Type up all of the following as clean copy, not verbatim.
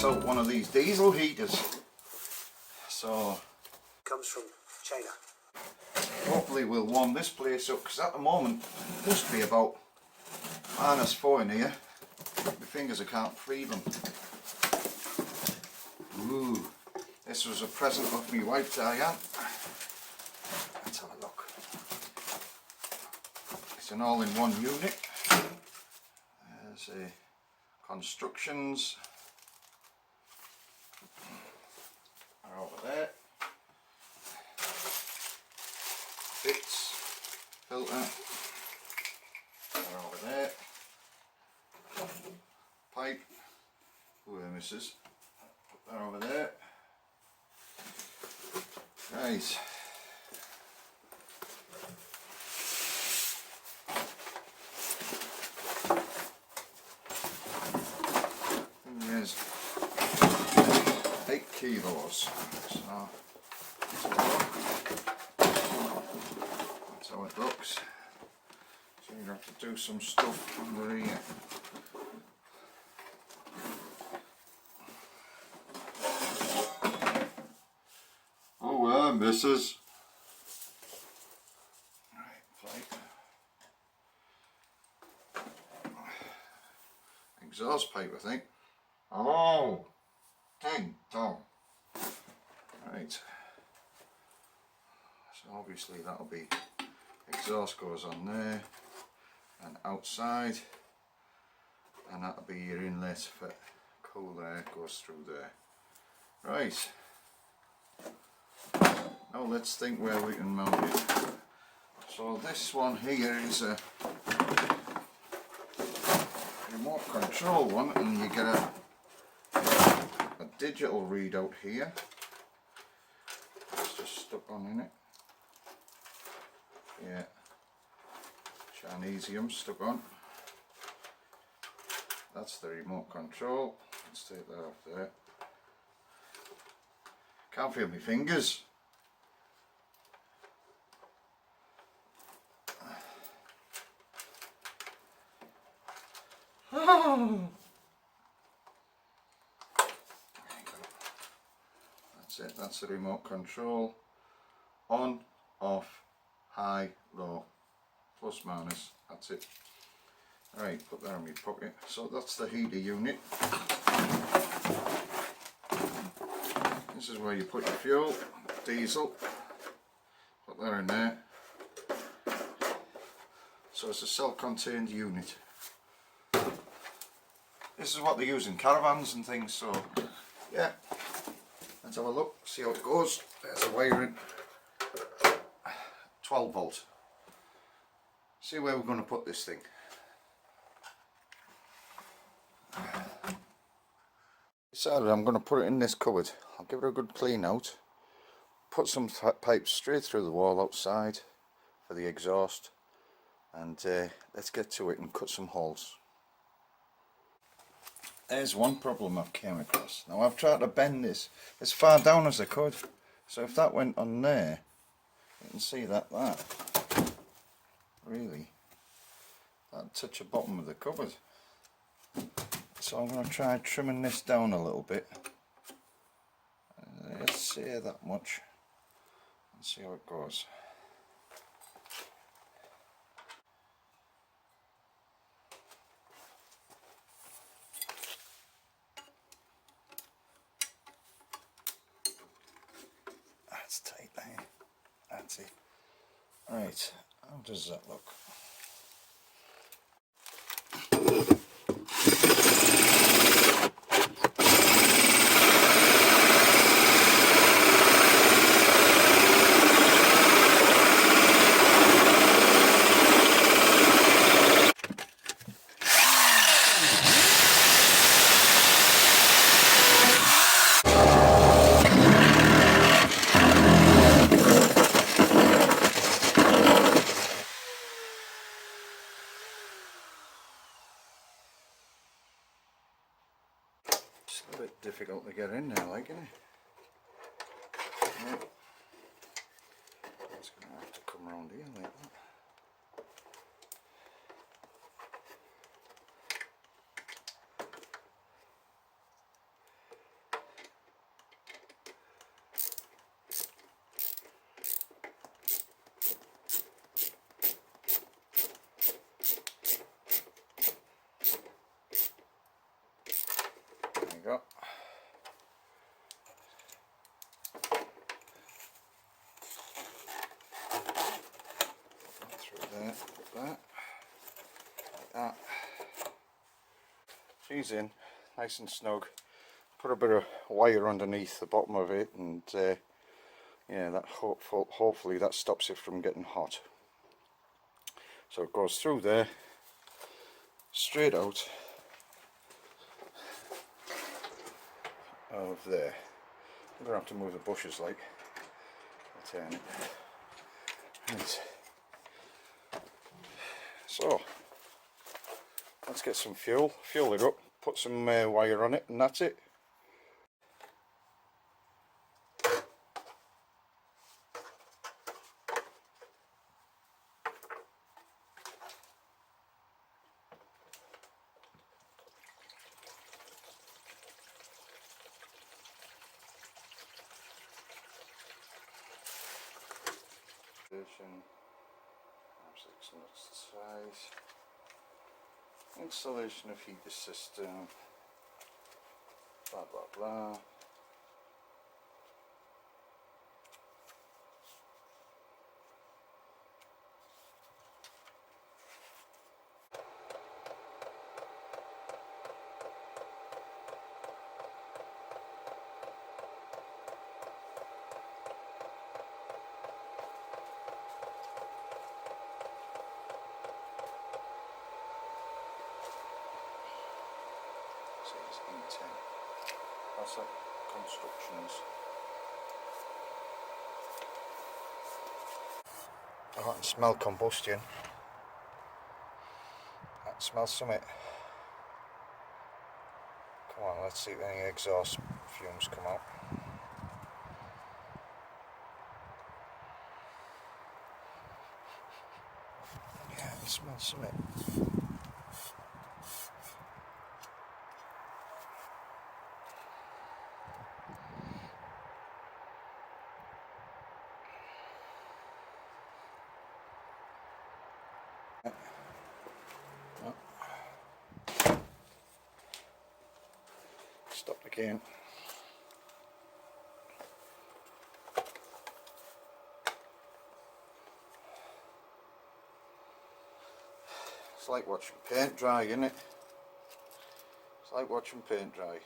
test out one of these diesel heaters. So comes from China. hopefully we'll warm this place up, because at the moment it must be about -4 in here. My fingers, I can't feel them. Ooh, this was a present off me wife, Diane. Let's have a look. It's an all-in-one unit. There's a constructions are over there. Bits, filter are over there. Pipe, ooh, misses. They're over there. Right. There's 8 kilos. So that's how it looks. So you have to do some stuff under here. Misses. Right, pipe. Exhaust pipe, I think. Oh, ding dong. Right. So obviously that'll be exhaust goes on there and outside, and that'll be your inlet for cool air goes through there. Right. Now let's think where we can mount it. So this one here is a remote control one, and you get a digital readout here. It's just stuck on in it. Yeah, Chinesium stuck on. That's the remote control. Let's take that off there. Can't feel my fingers. That's it, that's the remote control. On, off, high, low, plus minus, that's it. Right, put that in my pocket. So that's the heater unit. This is where you put your fuel, diesel, put that in there. So it's a self-contained unit. This is what they use in caravans and things, so yeah. Let's have a look, see how it goes. There's the wiring. 12 volt. See where we're going to put this thing. Decided I'm going to put it in this cupboard. I'll give it a good clean out. Put some pipes straight through the wall outside for the exhaust, and let's get to it and cut some holes. There's one problem I've came across. Now I've tried to bend this as far down as I could, so if that went on there, you can see that really, that'd touch the bottom of the cupboard. So I'm going to try trimming this down a little bit. Let's say that much and see how it goes. That's tight there. That's it. Right, how does that look? It's a bit difficult to get in there, like, isn't it? Yeah. It's going to have to come around here like that. put that like that. She's in, nice and snug. Put a bit of wire underneath the bottom of it, and yeah, that hopefully that stops it from getting hot. So it goes through there, straight out of there. I'm going to have to move the bushes like. I'll turn it. Right. So let's get some fuel it up, put some wire on it, and that's it. Installation of heater system, blah blah blah. Says E10. That's like constructions. I can smell combustion. I can smell something. Come on, let's see if any exhaust fumes come out. Yeah, I can smell something. Stopped again. It's like watching paint dry, isn't it? It's like watching paint dry.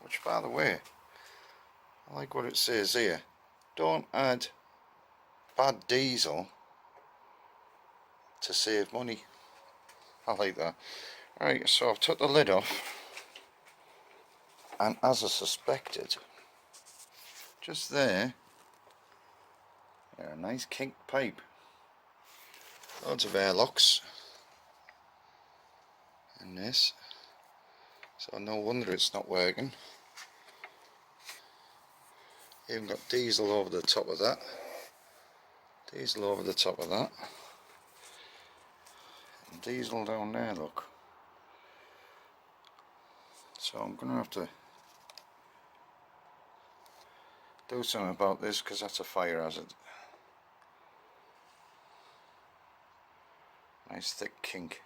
Which, by the way, I like what it says here. Don't add bad diesel to save money. I like that. Right, so I've took the lid off, and as I suspected, just there, a nice kinked pipe. Loads of airlocks in this, so no wonder it's not working. Even got diesel over the top of that. Diesel over the top of that. And diesel down there, look. So I'm going to have to do something about this, because that's a fire hazard. Nice thick kink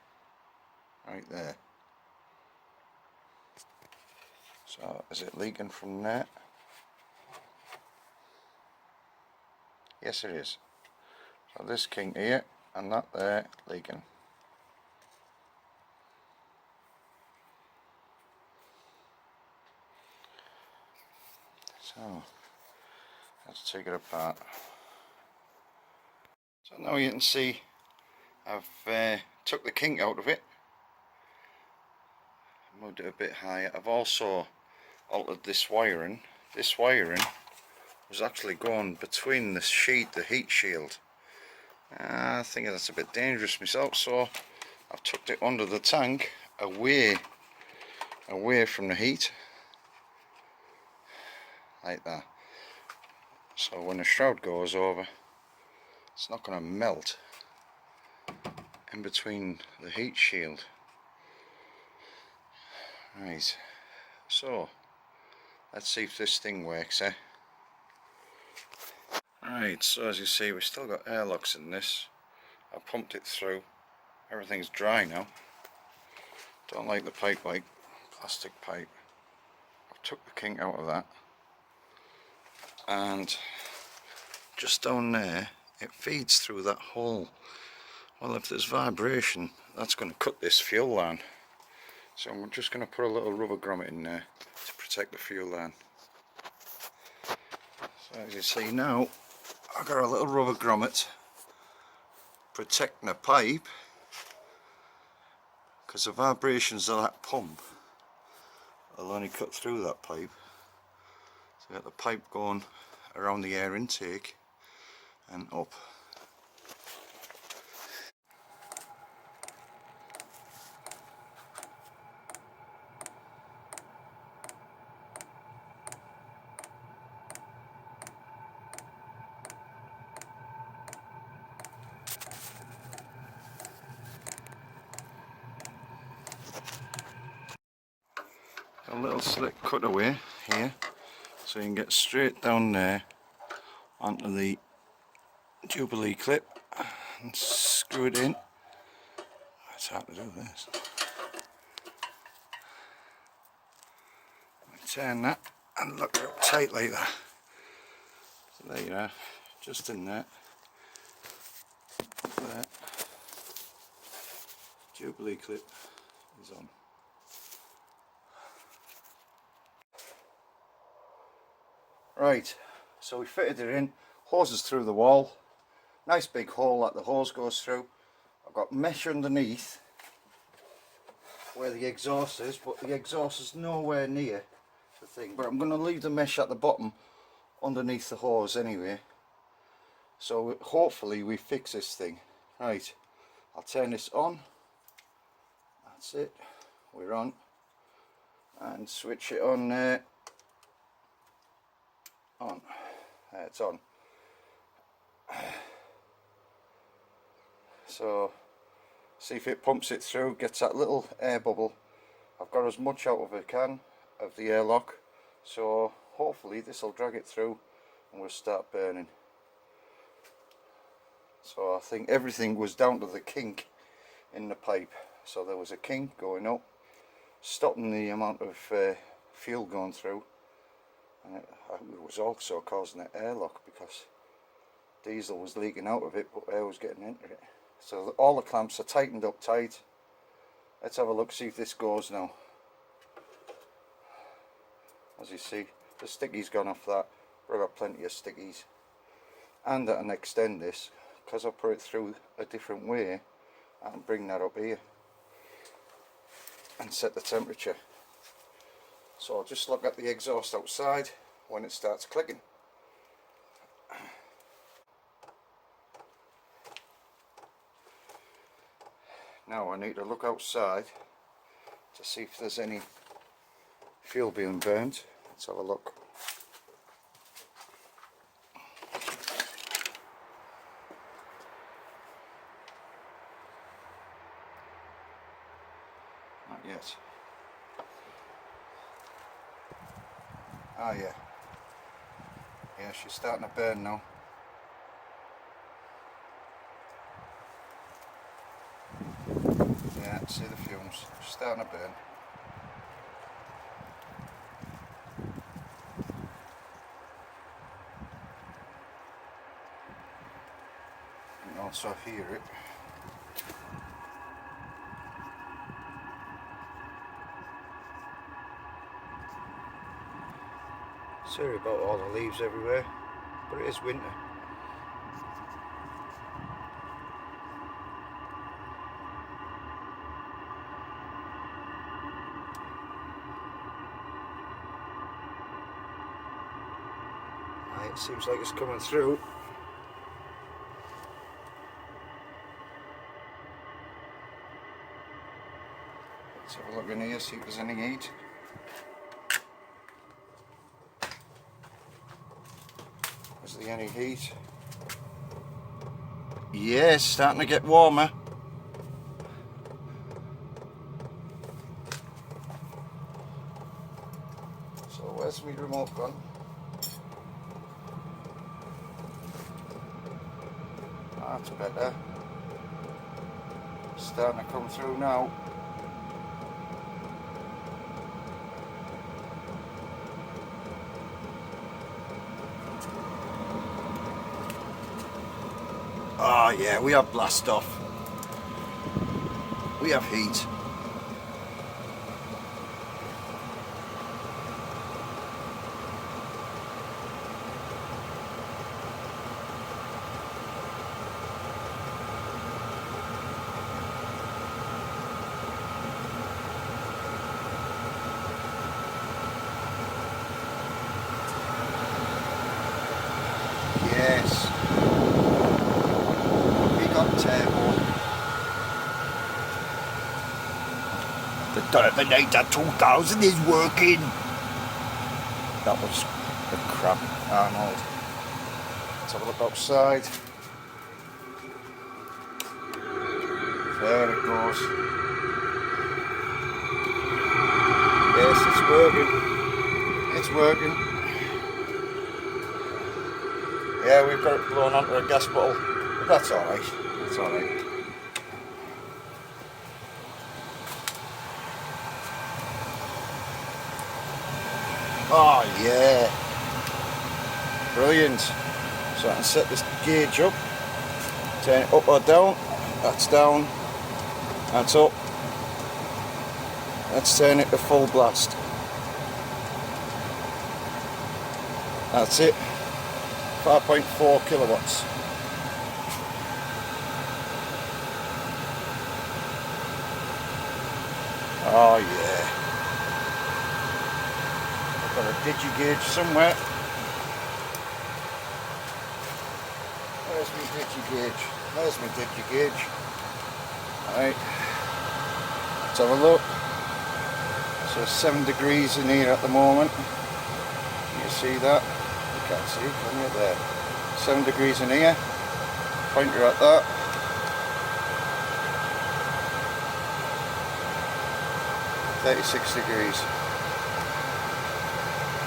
right there. So is it leaking from there? Yes it is. So this kink here and that there leaking. So let's take it apart. So now you can see I've took the kink out of it, moved it a bit higher. I've also altered this wiring. This wiring was actually going between the sheet, the heat shield. I think that's a bit dangerous myself, so I've tucked it under the tank, away from the heat, like that. So when the shroud goes over, it's not going to melt in between the heat shield. Right, so Let's see if this thing works, eh? Right, so as you see, we've still got airlocks in this. I pumped it through. Everything's dry now. Don't like the pipe, like plastic pipe. I took the kink out of that. And just down there, it feeds through that hole. Well, if there's vibration, that's going to cut this fuel line. So I'm just going to put a little rubber grommet in there to protect the fuel line. So as you see now, I've got a little rubber grommet protecting the pipe, because the vibrations of that pump will only cut through that pipe. So you got the pipe going around the air intake and up. A little slick cutaway here, so you can get straight down there onto the Jubilee clip and screw it in. It's hard to do this. Turn that and lock it up tight like that. So there you are, just in there. There. Jubilee clip is on. Right, so we fitted it in, hoses through the wall, nice big hole that the hose goes through. I've got mesh underneath where the exhaust is, but the exhaust is nowhere near the thing. But I'm going to leave the mesh at the bottom underneath the hose anyway. So hopefully we fix this thing. Right, I'll turn this on. That's it, we're on. And switch it on there. On. There, it's on. So see if it pumps it through, gets that little air bubble. I've got as much out of it can of the airlock, so hopefully this will drag it through and we'll start burning. So I think everything was down to the kink in the pipe. So there was a kink going up, stopping the amount of fuel going through, and it was also causing an airlock because diesel was leaking out of it but air was getting into it. So all the clamps are tightened up tight. Let's have a look, see if this goes now. As you see, the sticky's gone off that, but I've got plenty of stickies. And I can extend this, because I put it through a different way, I can bring that up here and set the temperature. So I'll just look at the exhaust outside when it starts clicking. Now I need to look outside to see if there's any fuel being burnt. Let's have a look. Not yet. Ah, yeah. Yeah, she's starting to burn now. Yeah, see the fumes. She's starting to burn. You can also hear it. Sorry about all the leaves everywhere, but it is winter. It seems like it's coming through. Let's have a look in here, see if there's any heat. Is there any heat? Yes, starting to get warmer. So So where's my remote gone? That's better. Starting to come through now. Oh yeah, we have blast off. We have heat. Yes. We got turbo. The Terminator 2000 is working. That was the crap, Arnold. Let's have a look outside. There it goes. Yes, it's working. It's working. Yeah, we've got it blown onto a gas bottle, but that's alright. That's alright. Oh yeah. Brilliant. So I can set this gauge up. Turn it up or down. That's down. That's up. Let's turn it to full blast. That's it. 5.4 kilowatts. Oh yeah. I've got a digi-gauge somewhere. Where's my digi-gauge? There's my digi-gauge. Alright. Let's have a look. So 7 degrees in here at the moment. Can you see that? You can't see, can you? There. 7 degrees in here. Pointer at that. .36 degrees.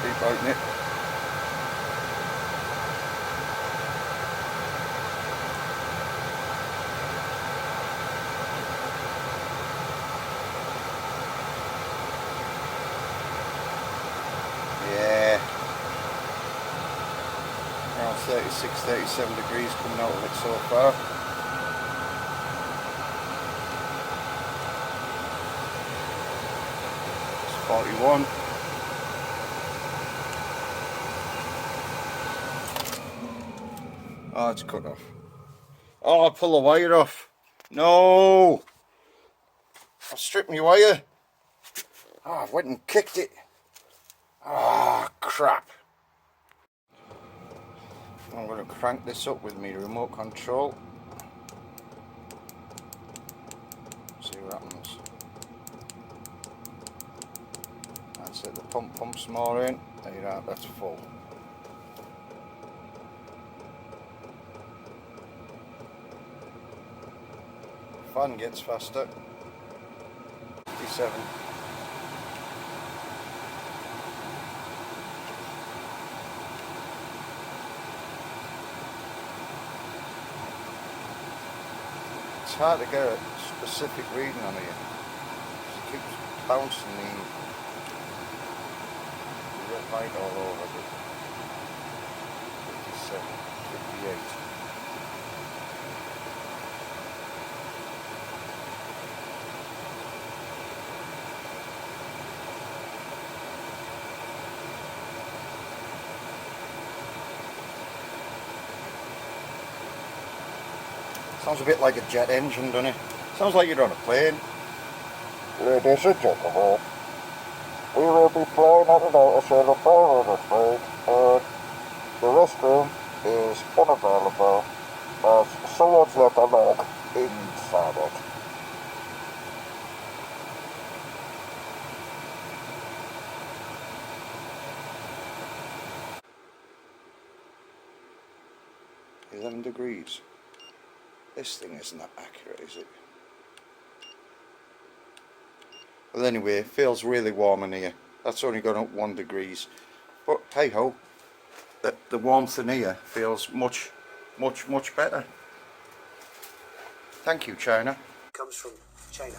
Keep lighting it. Yeah. Around 36, 37 degrees coming out of it so far. It's 41. Oh, it's cut off. Oh, I pulled the wire off. No! I stripped my wire. Oh, I went and kicked it. Ah, crap. I'm going to crank this up with my remote control. See what happens. That's it, the pump pumps more in. There you are, that's full. Fan gets faster. 57. It's hard to get a specific reading on here. It keeps bouncing the red light all over it. 57, 58. Sounds a bit like a jet engine, doesn't it? Sounds like you're on a plane. Ladies and gentlemen, we will be flying out and out a sail of 500 feet, and the restroom is unavailable as someone's left a log inside it. £11. This thing isn't that accurate, is it? Well, anyway, it feels really warm in here. That's only gone up 1 degrees, but hey ho, the warmth in here feels much better. Thank you, China. Comes from China.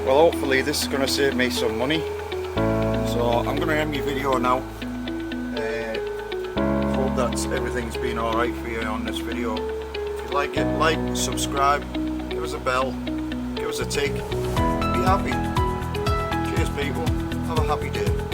Well, hopefully this is going to save me some money, so I'm going to end my video now. Hope that everything's been alright for you on this video. If you like it, like, subscribe, give us a bell, give us a tick, be happy. Cheers people, have a happy day.